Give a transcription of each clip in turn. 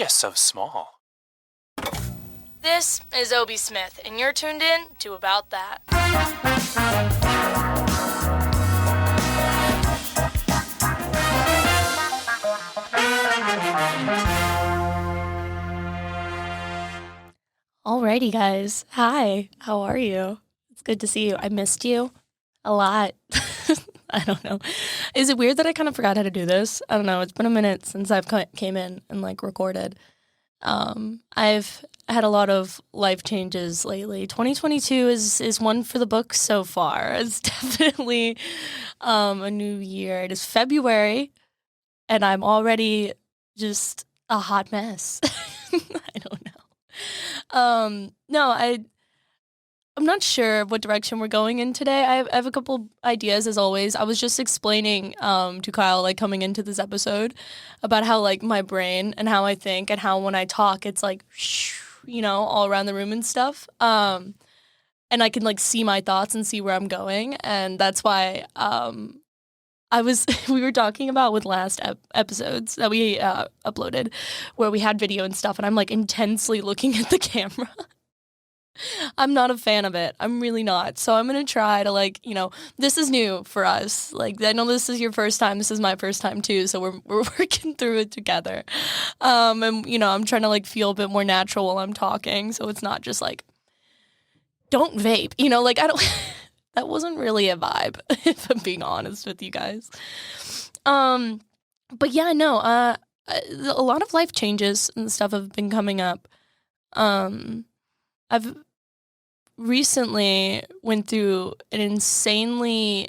just so small. This is Obie Smith, and you're tuned in to About That. Alrighty, guys. Hi, how are you? It's good to see you. I missed you a lot. I don't know. Is it weird that I kind of forgot how to do this? I don't know. It's been a minute since I've came in and recorded. I've had a lot of life changes lately. 2022 is one for the books so far. It's definitely a new year. It is February, and I'm already just a hot mess. I don't know. I'm not sure what direction we're going in today. I have a couple ideas, as always. I was just explaining to Kyle, coming into this episode, about how, my brain and how I think and how when I talk, it's, all around the room and stuff. And I can, see my thoughts and see where I'm going. And that's why we were talking about with last episodes that we uploaded, where we had video and stuff, and I'm, intensely looking at the camera. I'm not a fan of it. I'm really not. So I'm going to try to this is new for us. I know this is your first time. This is my first time too. So we're working through it together. And I'm trying to feel a bit more natural while I'm talking. So it's not just don't vape, I don't, that wasn't really a vibe, if I'm being honest with you guys. But yeah, no, a lot of life changes and stuff have been coming up. I've recently went through an insanely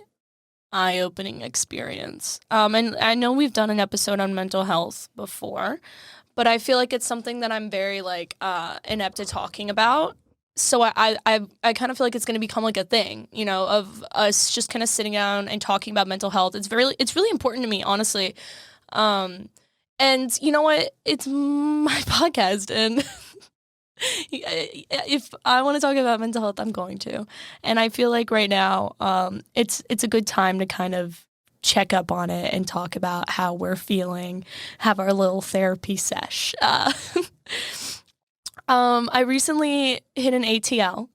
eye-opening experience. And I know we've done an episode on mental health before, but I feel like it's something that I'm very inept at talking about. So I kind of feel like it's going to become a thing, of us just kind of sitting down and talking about mental health. It's really important to me, honestly. And you know what? It's my podcast, and if I want to talk about mental health, I'm going to. And I feel like right now, it's a good time to kind of check up on it and talk about how we're feeling, have our little therapy sesh. I recently hit an ATL.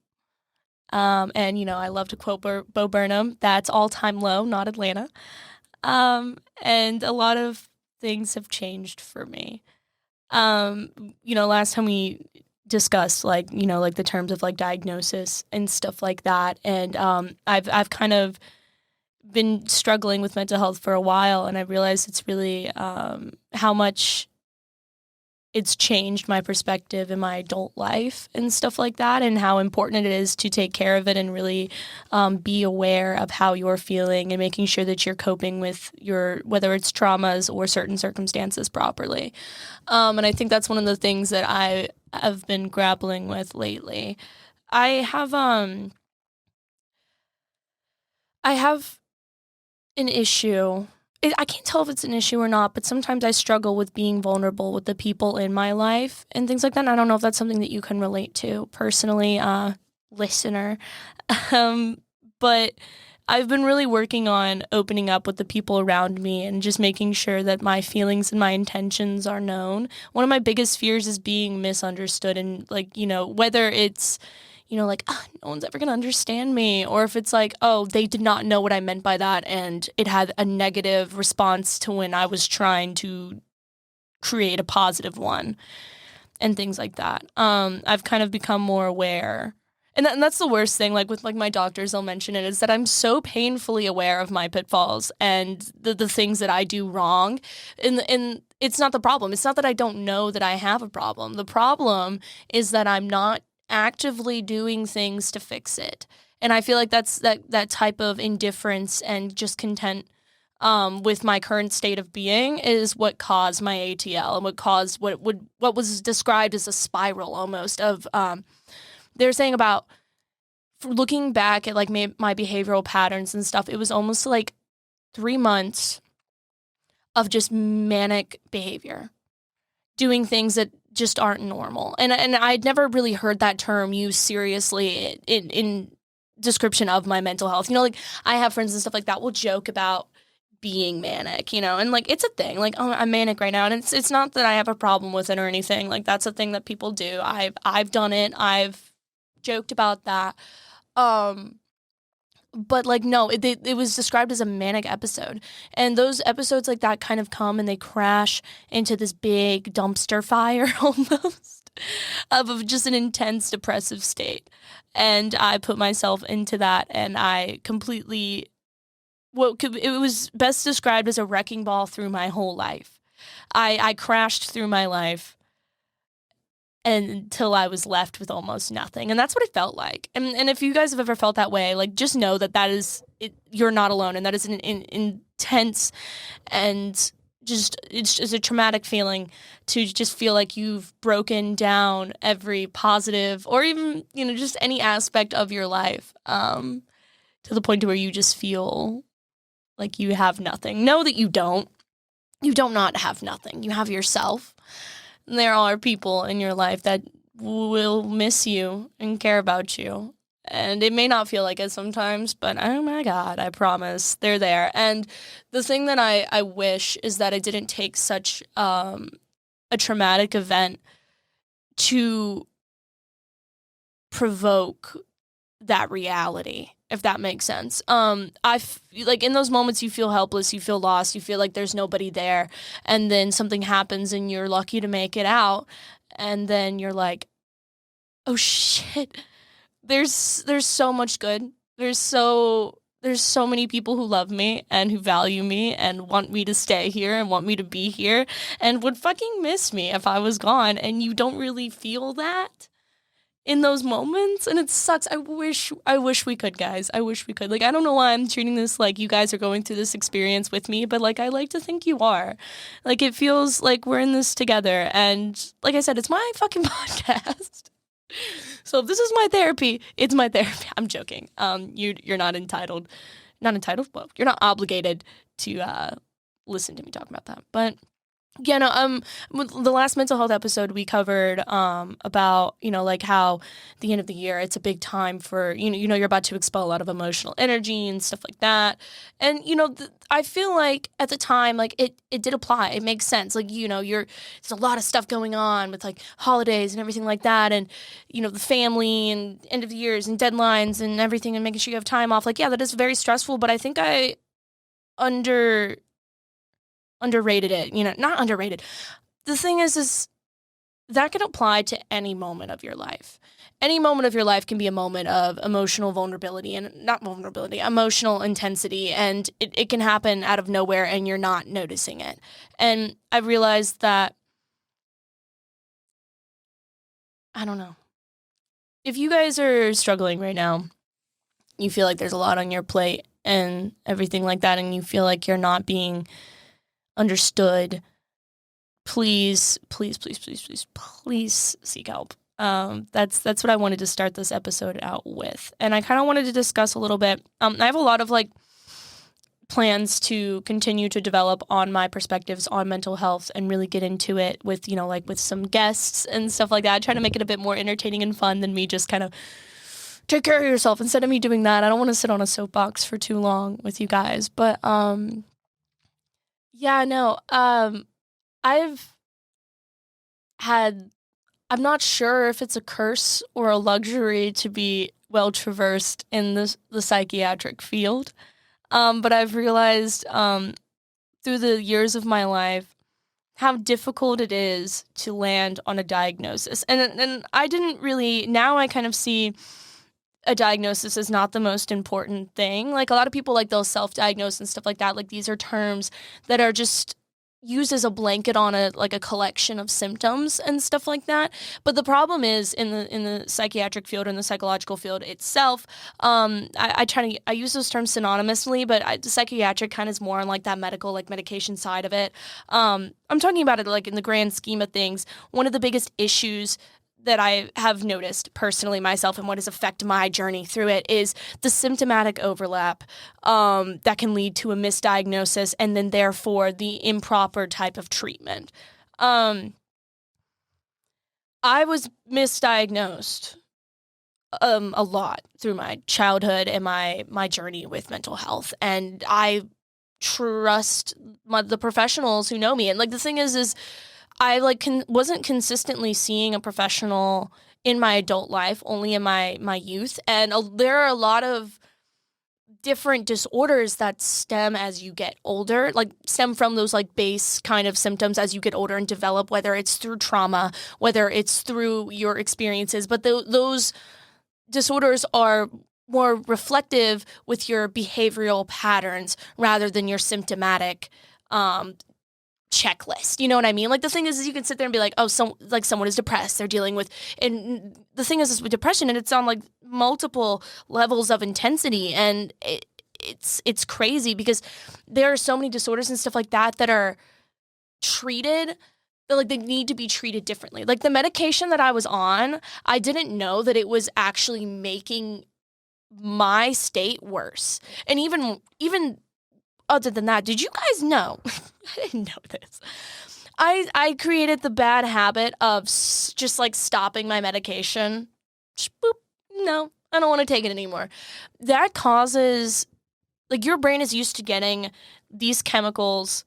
And I love to quote Bo Burnham, that's all-time low, not Atlanta. And a lot of things have changed for me. Last time we discussed the terms of diagnosis and stuff like that, and I've kind of been struggling with mental health for a while, and I realized it's really how much it's changed my perspective in my adult life and stuff like that, and how important it is to take care of it and really be aware of how you're feeling and making sure that you're coping with whether it's traumas or certain circumstances properly. And I think that's one of the things that I have been grappling with lately. I have an issue. I can't tell if it's an issue or not, but sometimes I struggle with being vulnerable with the people in my life and things like that. And I don't know if that's something that you can relate to personally, listener. But I've been really working on opening up with the people around me and just making sure that my feelings and my intentions are known. One of my biggest fears is being misunderstood, and whether it's no one's ever going to understand me, or if it's they did not know what I meant by that, and it had a negative response to when I was trying to create a positive one, and things like that. I've kind of become more aware, and that's the worst thing, with my doctors, they'll mention it, is that I'm so painfully aware of my pitfalls and the things that I do wrong, and it's not the problem. It's not that I don't know that I have a problem. The problem is that I'm not actively doing things to fix it. And I feel like that's that type of indifference and just content with my current state of being is what caused my ATL, and what caused what was described as a spiral almost of they're saying about looking back at my behavioral patterns and stuff. It was almost 3 months of just manic behavior, doing things that just aren't normal. And I'd never really heard that term used seriously in description of my mental health. I have friends and stuff like that will joke about being manic, and like it's a thing. Like, oh, I'm manic right now, and it's not that I have a problem with it or anything. Like that's a thing that people do. I've done it. I've joked about that. But like no, it was described as a manic episode, and those episodes like that kind of come and they crash into this big dumpster fire almost of just an intense depressive state, and I put myself into that, and I completely it was best described as a wrecking ball through my whole life. I crashed through my life until I was left with almost nothing. And that's what it felt like. And if you guys have ever felt that way, like just know that is it, you're not alone, and that is an intense and it's a traumatic feeling to just feel like you've broken down every positive or even, just any aspect of your life to the point to where you just feel like you have nothing. Know that you don't. You don't not have nothing. You have yourself. And there are people in your life that will miss you and care about you. And it may not feel like it sometimes, but oh my God, I promise they're there. And the thing that I wish is that I didn't take such a traumatic event to provoke that reality, if that makes sense. Like in those moments you feel helpless, you feel lost, you feel like there's nobody there, and then something happens and you're lucky to make it out, and then you're like, oh shit, there's so much good. There's so many people who love me and who value me and want me to stay here and want me to be here and would fucking miss me if I was gone, and you don't really feel that in those moments, and it sucks. I wish we could, guys. I wish we could. Like, I don't know why I'm treating this like you guys are going through this experience with me, but like I like to think you are. Like it feels like we're in this together, and like I said, it's my fucking podcast. So if this is my therapy, it's my therapy. I'm joking. You're not entitled. Well, you're not obligated to listen to me talk about that, but. Yeah, no, the last mental health episode we covered about, like how the end of the year, it's a big time for, you're about to expel a lot of emotional energy and stuff like that. And, I feel like at the time, like it did apply. It makes sense. Like, there's a lot of stuff going on with like holidays and everything like that. And, the family and end of the years and deadlines and everything and making sure you have time off. Like, yeah, that is very stressful, but I think I underrated it, not underrated. The thing is that can apply to any moment of your life. Any moment of your life can be a moment of emotional vulnerability and not vulnerability, emotional intensity. And it can happen out of nowhere and you're not noticing it. And I realized that, I don't know. If you guys are struggling right now, you feel like there's a lot on your plate and everything like that, and you feel like you're not being understood, please seek help. That's what I wanted to start this episode out with, and I kind of wanted to discuss a little bit. I have a lot of like plans to continue to develop on my perspectives on mental health and really get into it with like with some guests and stuff like that. Trying to make it a bit more entertaining and fun than me just kind of take care of yourself. Instead of me doing that, I don't want to sit on a soapbox for too long with you guys, but yeah, no. I'm not sure if it's a curse or a luxury to be well traversed in the psychiatric field. But I've realized through the years of my life how difficult it is to land on a diagnosis. And I didn't really, now I kind of see a diagnosis is not the most important thing. Like a lot of people, like they'll self-diagnose and stuff like that. Like these are terms that are just used as a blanket on a collection of symptoms and stuff like that. But the problem is in the psychiatric field and the psychological field itself, I use those terms synonymously, but the psychiatric kind of is more on like that medical, like medication side of it. I'm talking about it like in the grand scheme of things. One of the biggest issues that I have noticed personally myself and what has affected my journey through it is the symptomatic overlap that can lead to a misdiagnosis and then therefore the improper type of treatment. I was misdiagnosed a lot through my childhood and my journey with mental health, and I trust the professionals who know me. And like the thing is I like wasn't consistently seeing a professional in my adult life, only in my youth. And there are a lot of different disorders that stem as you get older, like stem from those like base kind of symptoms as you get older and develop, whether it's through trauma, whether it's through your experiences. But those disorders are more reflective with your behavioral patterns rather than your symptomatic checklist. You know what I mean? Like the thing is you can sit there and be like, oh, someone is depressed. They're dealing with, and the thing is with depression, and it's on like multiple levels of intensity, and it's crazy because there are so many disorders and stuff like that that are treated. Like they need to be treated differently. Like the medication that I was on, I didn't know that it was actually making my state worse. And even other than that, did you guys know? I didn't know this. I created the bad habit of just like stopping my medication. Just boop. No, I don't want to take it anymore. That causes, like, your brain is used to getting these chemicals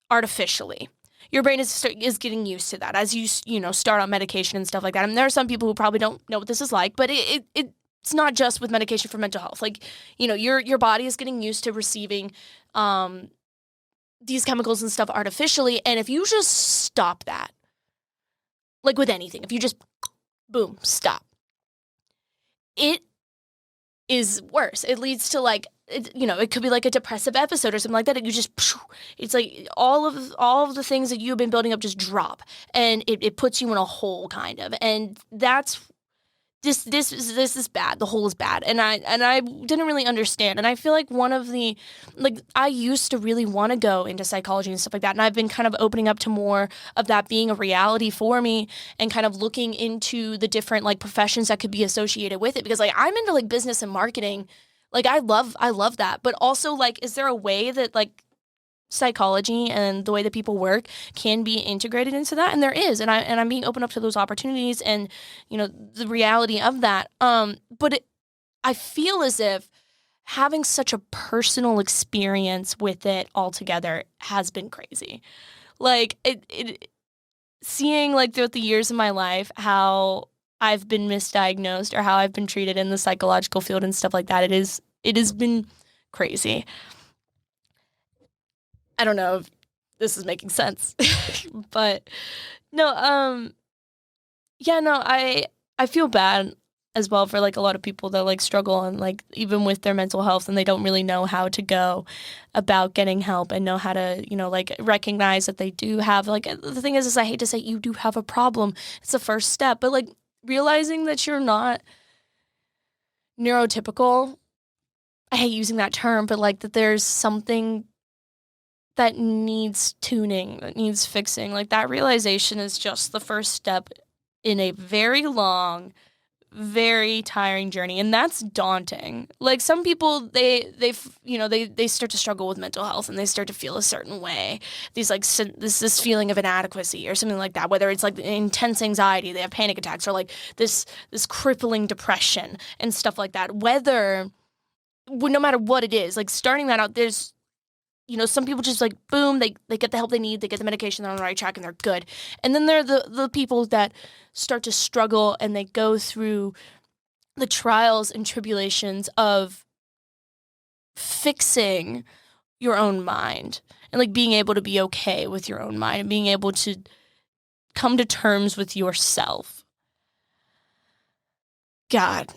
artificially. Your brain is getting used to that as you start on medication and stuff like that. And there are some people who probably don't know what this is like, but it's not just with medication for mental health. Like, your body is getting used to receiving these chemicals and stuff artificially. And if you just stop that, like with anything, if you just, boom, stop, it is worse. It leads to like, it could be like a depressive episode or something like that. And you just, it's like all of the things that you've been building up just drop, and it puts you in a hole kind of. And that's, this is bad. The hole is bad. And I didn't really understand. And I feel like one of the, like, I used to really want to go into psychology and stuff like that. And I've been kind of opening up to more of that being a reality for me, and kind of looking into the different like professions that could be associated with it. Because like I'm into like business and marketing. Like I love that. But also like, is there a way that like psychology and the way that people work can be integrated into that? And there is, and I'm being open up to those opportunities and the reality of that. But I feel as if having such a personal experience with it altogether has been crazy. Like it seeing like throughout the years of my life how I've been misdiagnosed or how I've been treated in the psychological field and stuff like that. It has been crazy. I don't know if this is making sense, but no, yeah, no, I feel bad as well for like a lot of people that like struggle and like even with their mental health, and they don't really know how to go about getting help and know how to, like recognize that they do have, like, the thing is I hate to say you do have a problem. It's the first step, but like realizing that you're not neurotypical. I hate using that term, but like that there's something that needs tuning, that needs fixing. Like that realization is just the first step in a very long, very tiring journey, and that's daunting. Like some people, they start to struggle with mental health, and they start to feel a certain way. These like this feeling of inadequacy or something like that. Whether it's like intense anxiety, they have panic attacks, or like this crippling depression and stuff like that. No matter what it is, like starting that out, there's some people just like, boom, they get the help they need, they get the medication, they're on the right track, and they're good. And then there are the people that start to struggle, and they go through the trials and tribulations of fixing your own mind and like being able to be okay with your own mind and being able to come to terms with yourself. God,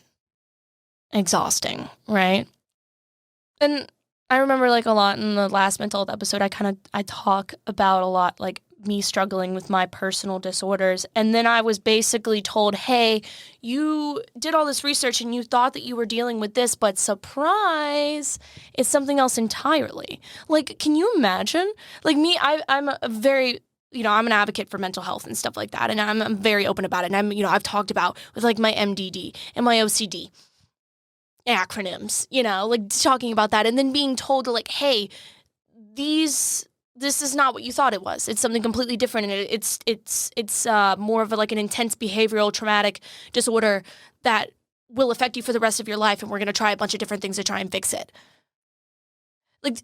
exhausting, right? And I remember like a lot in the last mental health episode, I talk about a lot like me struggling with my personal disorders. And then I was basically told, hey, you did all this research and you thought that you were dealing with this, but surprise, it's something else entirely. Like, can you imagine? Like me, I'm a very, I'm an advocate for mental health and stuff like that. And I'm very open about it. And I've talked about with like my MDD and my OCD acronyms, like talking about that, and then being told to like, hey, this is not what you thought it was. It's something completely different, and it's more of like an intense behavioral traumatic disorder that will affect you for the rest of your life, and we're going to try a bunch of different things to try and fix it. Like,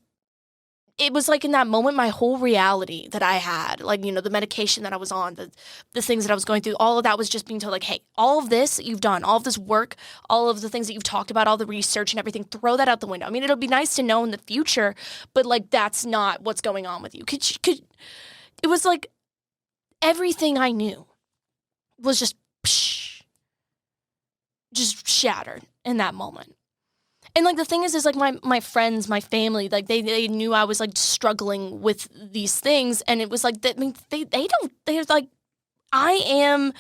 it was like in that moment, my whole reality that I had, like, you know, the medication that I was on, the things that I was going through, all of that was just being told, like, hey, all of this that you've done, all of this work, all of the things that you've talked about, all the research and everything, throw that out the window. I mean, it'll be nice to know in the future, but like, that's not what's going on with you. It was like everything I knew was just shattered in that moment. And, like, the thing is like, my friends, my family, like, they knew I was, like, struggling with these things, and it was, like, I mean, they're, like, I am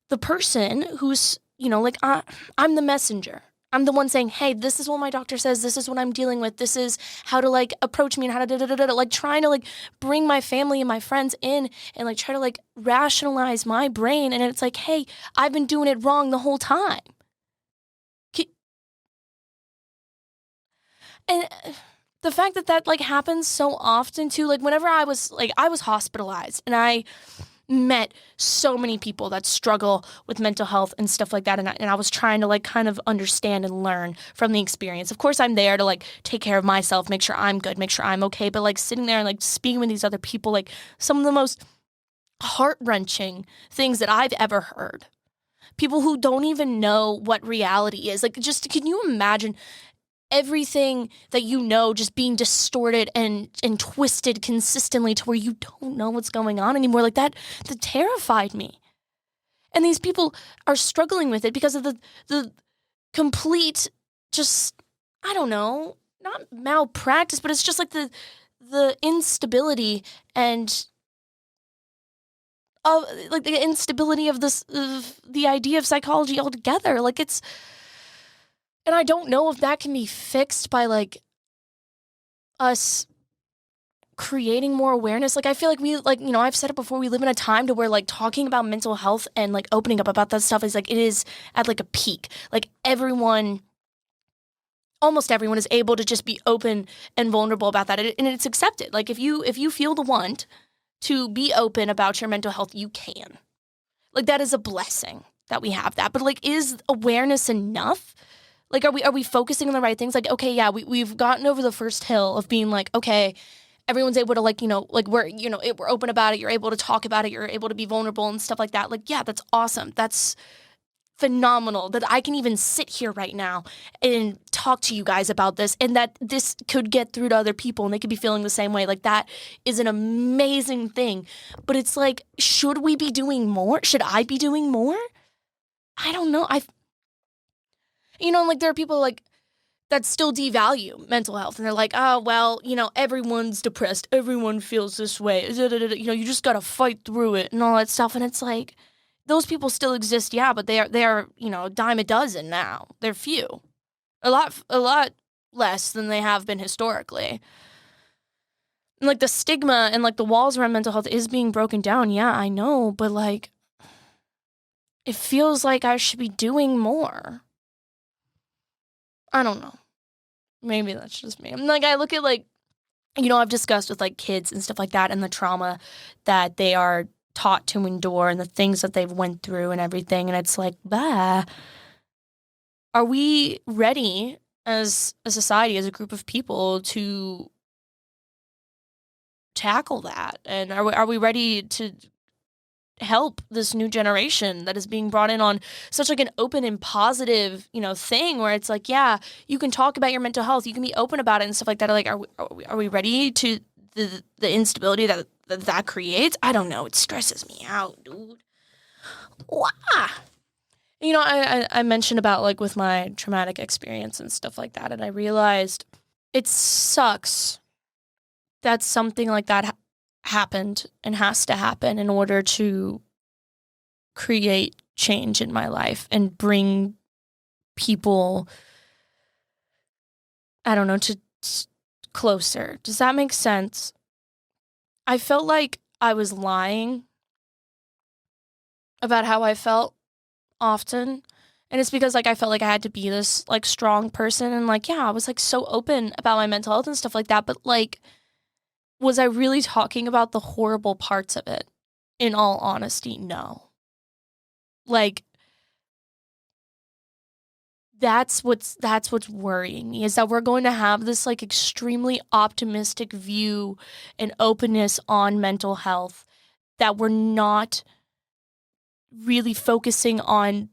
the person who's, you know, like, I'm the messenger. I'm the one saying, hey, this is what my doctor says, this is what I'm dealing with, this is how to, like, approach me and how to da-da-da-da-da, like, trying to, like, bring my family and my friends in and, like, try to, like, rationalize my brain, and it's like, hey, I've been doing it wrong the whole time. And the fact that like happens so often too, like whenever I was hospitalized and I met so many people that struggle with mental health and stuff like that. And I was trying to like kind of understand and learn from the experience. Of course, I'm there to like take care of myself, make sure I'm good, make sure I'm okay. But like sitting there and like speaking with these other people, like some of the most heart-wrenching things that I've ever heard. People who don't even know what reality is. Like, just can you imagine everything that you know just being distorted and twisted consistently to where you don't know what's going on anymore? Like that terrified me. And these people are struggling with it because of the complete, just, I don't know, not malpractice, but it's just like the instability and of like the instability of the idea of psychology altogether. Like it's, and I don't know if that can be fixed by like us creating more awareness. Like I feel like we, like, you know, I've said it before, we live in a time to where like talking about mental health and like opening up about that stuff is like, it is at like a peak. Like almost everyone is able to just be open and vulnerable about that. And it's accepted. Like if you feel the want to be open about your mental health, you can. Like that is a blessing that we have that. But like, is awareness enough? Like, are we focusing on the right things? Like, okay, yeah, we've gotten over the first hill of being like, okay, everyone's able to like, you know, like we're open about it. You're able to talk about it. You're able to be vulnerable and stuff like that. Like, yeah, that's awesome. That's phenomenal that I can even sit here right now and talk to you guys about this and that this could get through to other people and they could be feeling the same way. Like that is an amazing thing. But it's like, should we be doing more? Should I be doing more? I don't know. You know, like there are people like that still devalue mental health and they're like, oh, well, you know, everyone's depressed. Everyone feels this way. You know, you just got to fight through it and all that stuff. And it's like, those people still exist. Yeah. But they are, you know, a dime a dozen now. They're few, a lot less than they have been historically. And like the stigma and like the walls around mental health is being broken down. Yeah, I know. But like, it feels like I should be doing more. I don't know. Maybe that's just me. I'm like, I look at like, you know, I've discussed with like kids and stuff like that and the trauma that they are taught to endure and the things that they've went through and everything. And it's like, bah, are we ready as a society, as a group of people to tackle that? And are we ready to help this new generation that is being brought in on such like an open and positive, you know, thing where it's like, yeah, you can talk about your mental health, you can be open about it and stuff like that. Like, are we ready to the instability that creates? I don't know. It stresses me out, dude. Wow. You know, I mentioned about like with my traumatic experience and stuff like that, and I realized it sucks that something like that happened and has to happen in order to create change in my life and bring people, I don't know, to closer. Does that make sense? I felt like I was lying about how I felt often. And it's because like I felt like I had to be this like strong person and like, yeah, I was like so open about my mental health and stuff like that. But like, was I really talking about the horrible parts of it? In all honesty, no. Like, that's what's worrying me, is that we're going to have this like extremely optimistic view and openness on mental health, that we're not really focusing on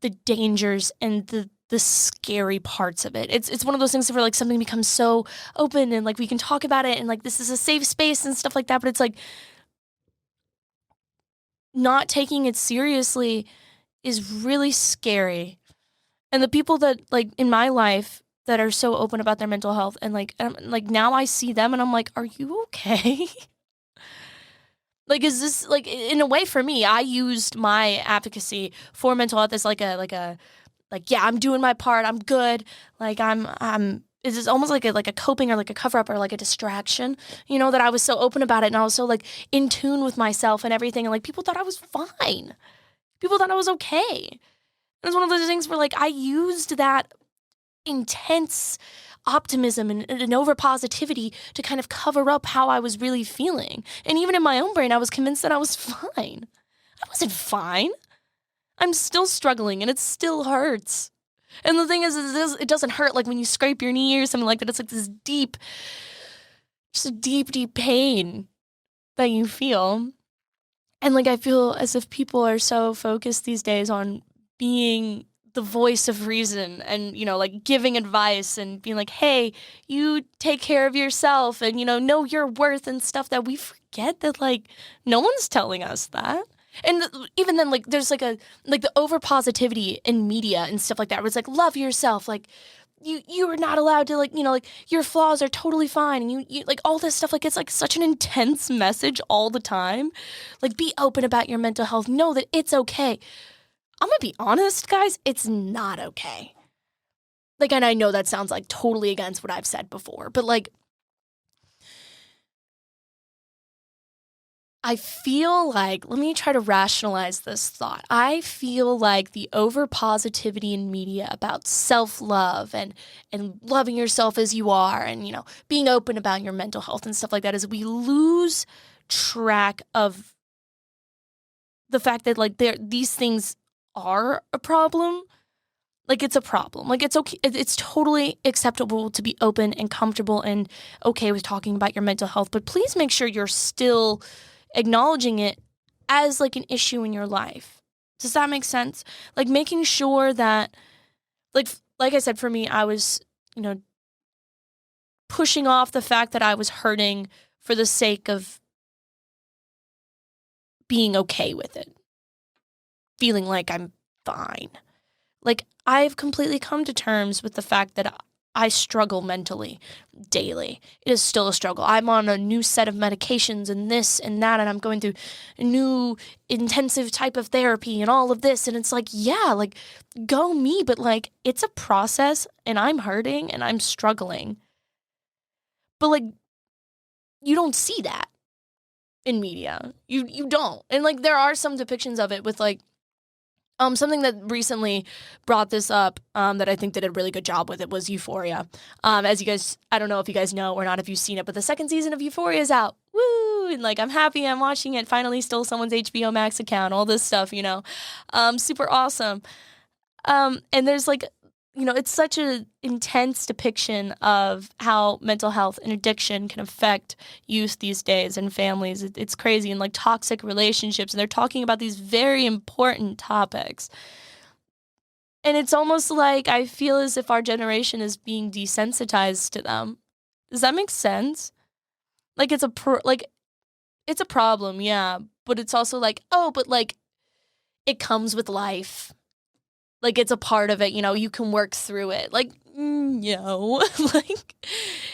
the dangers and the scary parts of it. It's one of those things where like something becomes so open and like we can talk about it and like this is a safe space and stuff like that, but it's like not taking it seriously is really scary. And the people that like in my life that are so open about their mental health and like now I see them and I'm like, are you okay? Like, is this like in a way for me, I used my advocacy for mental health as like yeah, I'm doing my part, I'm good. Like it's just almost like a coping or like a cover up or like a distraction, that I was so open about it and I was so like in tune with myself and everything. And like people thought I was fine. People thought I was okay. It was one of those things where like I used that intense optimism and over positivity to kind of cover up how I was really feeling. And even in my own brain, I was convinced that I was fine. I wasn't fine. I'm still struggling and it still hurts. And the thing is it doesn't hurt like when you scrape your knee or something like that. It's like this deep, just a deep, deep pain that you feel. And like I feel as if people are so focused these days on being the voice of reason and, like giving advice and being like, hey, you take care of yourself and, know your worth and stuff, that we forget that like no one's telling us that. And even then, like, there's like the over positivity in media and stuff like that, where it's like, love yourself. Like you are not allowed to like, like your flaws are totally fine. And you like all this stuff, like it's like such an intense message all the time. Like be open about your mental health. Know that it's okay. I'm going to be honest, guys, it's not okay. Like, and I know that sounds like totally against what I've said before, but like, I feel like, let me try to rationalize this thought. I feel like the over positivity in media about self-love and loving yourself as you are and, being open about your mental health and stuff like that, is we lose track of the fact that like these things are a problem. Like it's a problem. Like it's okay. It's totally acceptable to be open and comfortable and okay with talking about your mental health, but please make sure you're still acknowledging it as like an issue in your life. Does that make sense? Like making sure that like I said, for me, I was, pushing off the fact that I was hurting for the sake of being okay with it. Feeling like I'm fine. Like I've completely come to terms with the fact that I struggle mentally daily. It is still a struggle. I'm on a new set of medications and this and that, and I'm going through a new intensive type of therapy and all of this. And it's like, yeah, like go me, but like it's a process and I'm hurting and I'm struggling. But like you don't see that in media. You don't. And like there are some depictions of it with like something that recently brought this up that I think did a really good job with it was Euphoria. As you guys, I don't know if you guys know or not, if you've seen it, but the second season of Euphoria is out. Woo! And like I'm happy I'm watching it. Finally stole someone's HBO Max account, all this stuff, super awesome. And there's like, it's such an intense depiction of how mental health and addiction can affect youth these days and families. It's crazy. And like toxic relationships. And they're talking about these very important topics. And it's almost like I feel as if our generation is being desensitized to them. Does that make sense? Like it's a problem, yeah. But it's also like, oh, but like it comes with life. Like, it's a part of it, you can work through it. Like, no. Like,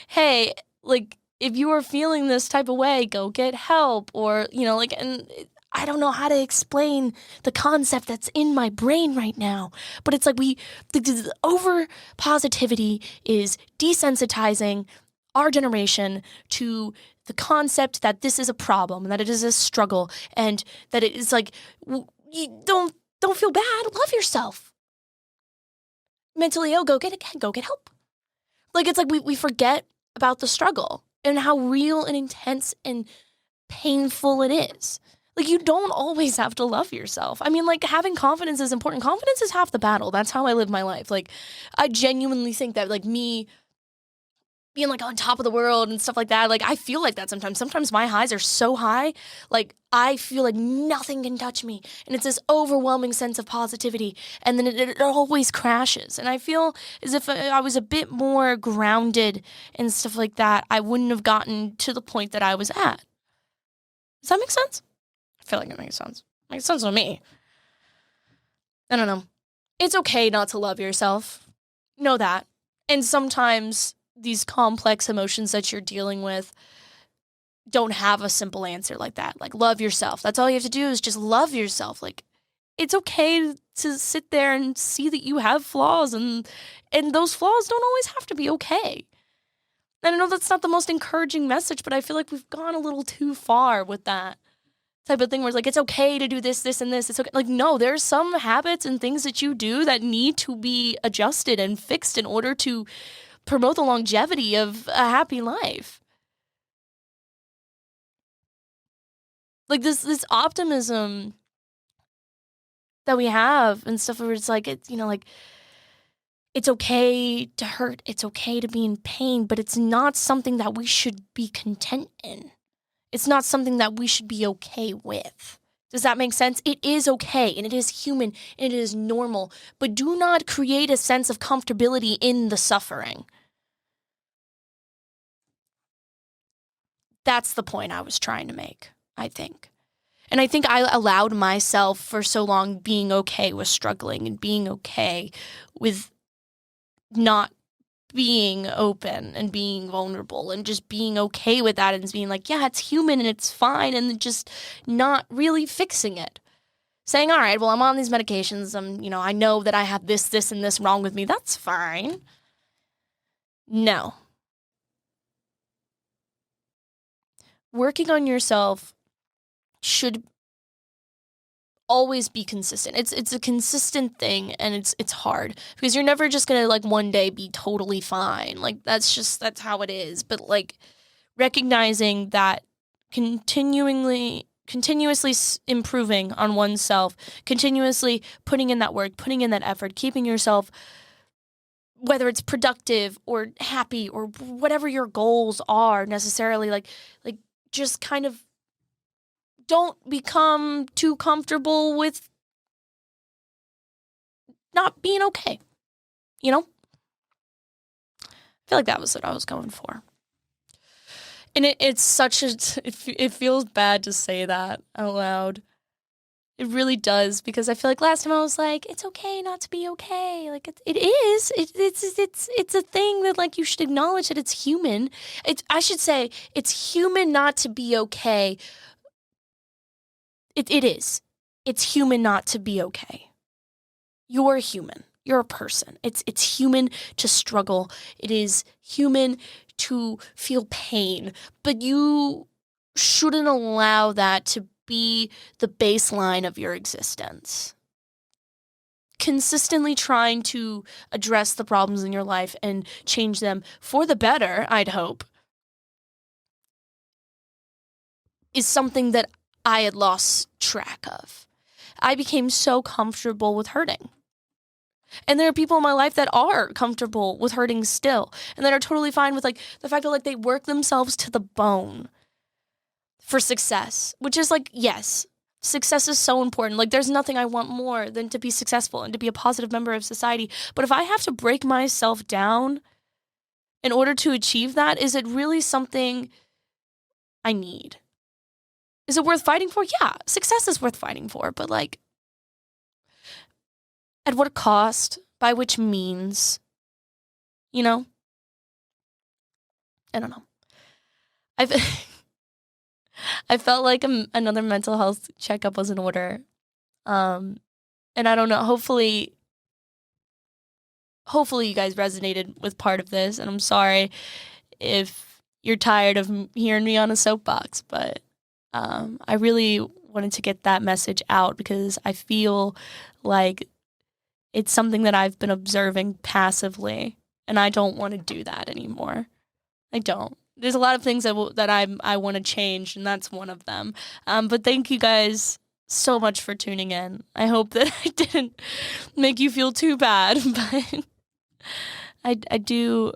hey, like, if you are feeling this type of way, go get help. Or, and I don't know how to explain the concept that's in my brain right now. But it's like the over positivity is desensitizing our generation to the concept that this is a problem, and that it is a struggle, and that it is like, you don't feel bad. Love yourself. Mentally ill, go get help. Like it's like we forget about the struggle and how real and intense and painful it is. Like, you don't always have to love yourself. I mean, like, having confidence is important. Confidence is half the battle. That's how I live my life. Like, I genuinely think that, like, me being, like, on top of the world and stuff like that, like, I feel like that sometimes. Sometimes my highs are so high, like, I feel like nothing can touch me. And it's this overwhelming sense of positivity. And then it always crashes. And I feel as if I was a bit more grounded and stuff like that, I wouldn't have gotten to the point that I was at. Does that make sense? I feel like it makes sense. It makes sense to me. I don't know. It's okay not to love yourself. Know that. And sometimes these complex emotions that you're dealing with don't have a simple answer like that. Like, love yourself. That's all you have to do is just love yourself. Like, it's okay to sit there and see that you have flaws, and those flaws don't always have to be okay. And I know that's not the most encouraging message, but I feel like we've gone a little too far with that type of thing where it's like, it's okay to do this, this, and this. It's okay. Like, no, there's some habits and things that you do that need to be adjusted and fixed in order to promote the longevity of a happy life. Like, this optimism that we have and stuff where it's like, it's, like, it's okay to hurt, it's okay to be in pain, but it's not something that we should be content in. It's not something that we should be okay with. Does that make sense? It is okay, and it is human, and it is normal, but do not create a sense of comfortability in the suffering. That's the point I was trying to make, I think. And I think I allowed myself for so long being okay with struggling and being okay with not being open and being vulnerable and just being okay with that and being like, yeah, it's human and it's fine, and just not really fixing it. Saying, all right, well, I'm on these medications. I know that I have this, and this wrong with me. That's fine. No. Working on yourself should always be consistent. It's a consistent thing, and it's hard because you're never just gonna like one day be totally fine. Like, that's how it is. But like, recognizing that continuously improving on oneself, continuously putting in that work, putting in that effort, keeping yourself, whether it's productive or happy or whatever your goals are necessarily, like just kind of don't become too comfortable with not being okay. I feel like that was what I was going for. And it's such it feels bad to say that out loud. It really does, because I feel like last time I was like, it's okay not to be okay. Like, it is. It's a thing that, like, you should acknowledge that it's human. I should say it's human not to be okay. It is. It's human not to be okay. You're human. You're a person. It's human to struggle. It is human to feel pain. But you shouldn't allow that to be the baseline of your existence. Consistently trying to address the problems in your life and change them for the better, I'd hope, is something that I had lost track of. I became so comfortable with hurting. And there are people in my life that are comfortable with hurting still, and that are totally fine with, like, the fact that, like, they work themselves to the bone for success, which is, like, yes, success is so important. Like, there's nothing I want more than to be successful and to be a positive member of society. But if I have to break myself down in order to achieve that, is it really something I need? Is it worth fighting for? Yeah, success is worth fighting for, but, like, at what cost? By which means? I don't know. I felt like another mental health checkup was in order. And I don't know, hopefully you guys resonated with part of this, and I'm sorry if you're tired of hearing me on a soapbox, but I really wanted to get that message out because I feel like it's something that I've been observing passively, and I don't want to do that anymore. I don't. there's a lot of things that I want to change, and that's one of them. But thank you guys so much for tuning in. I hope that I didn't make you feel too bad, but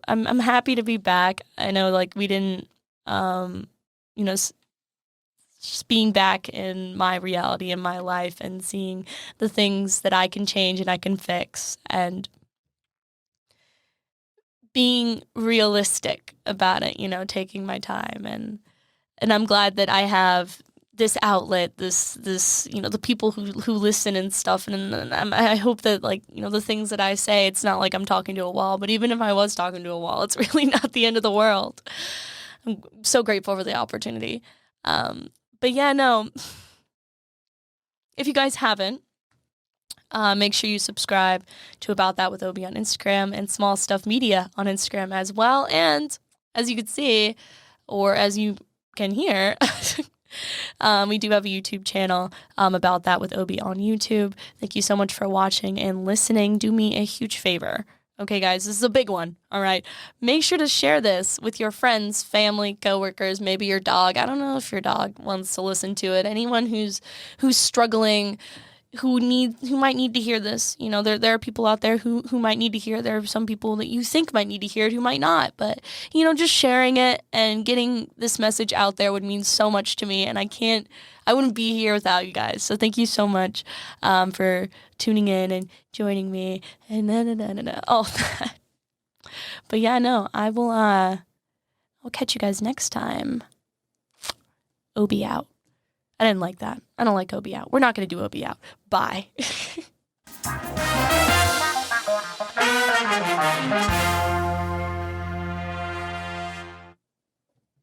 I'm happy to be back. I know, like, we didn't, just being back in my reality, in my life, and seeing the things that I can change and I can fix, and being realistic about it, taking my time, and I'm glad that I have this outlet, this the people who listen and stuff, and I hope that, like, the things that I say, it's not like I'm talking to a wall, but even if I was talking to a wall, it's really not the end of the world. I'm so grateful for the opportunity. But yeah, no, if you guys haven't, make sure you subscribe to About That with Obi on Instagram and Small Stuff Media on Instagram as well. And as you can see, or as you can hear, we do have a YouTube channel, About That with Obi on YouTube. Thank you so much for watching and listening. Do me a huge favor. Okay, guys, this is a big one, all right? Make sure to share this with your friends, family, coworkers, maybe your dog. I don't know if your dog wants to listen to it. Anyone who's struggling, who might need to hear this. There are people out there who might need to hear. There are some people that you think might need to hear it who might not. But, just sharing it and getting this message out there would mean so much to me. And I wouldn't be here without you guys. So thank you so much for tuning in and joining me and all that. But yeah, no, I'll catch you guys next time. Obi out. I didn't like that. I don't like Obi out. We're not going to do Obi out. Bye.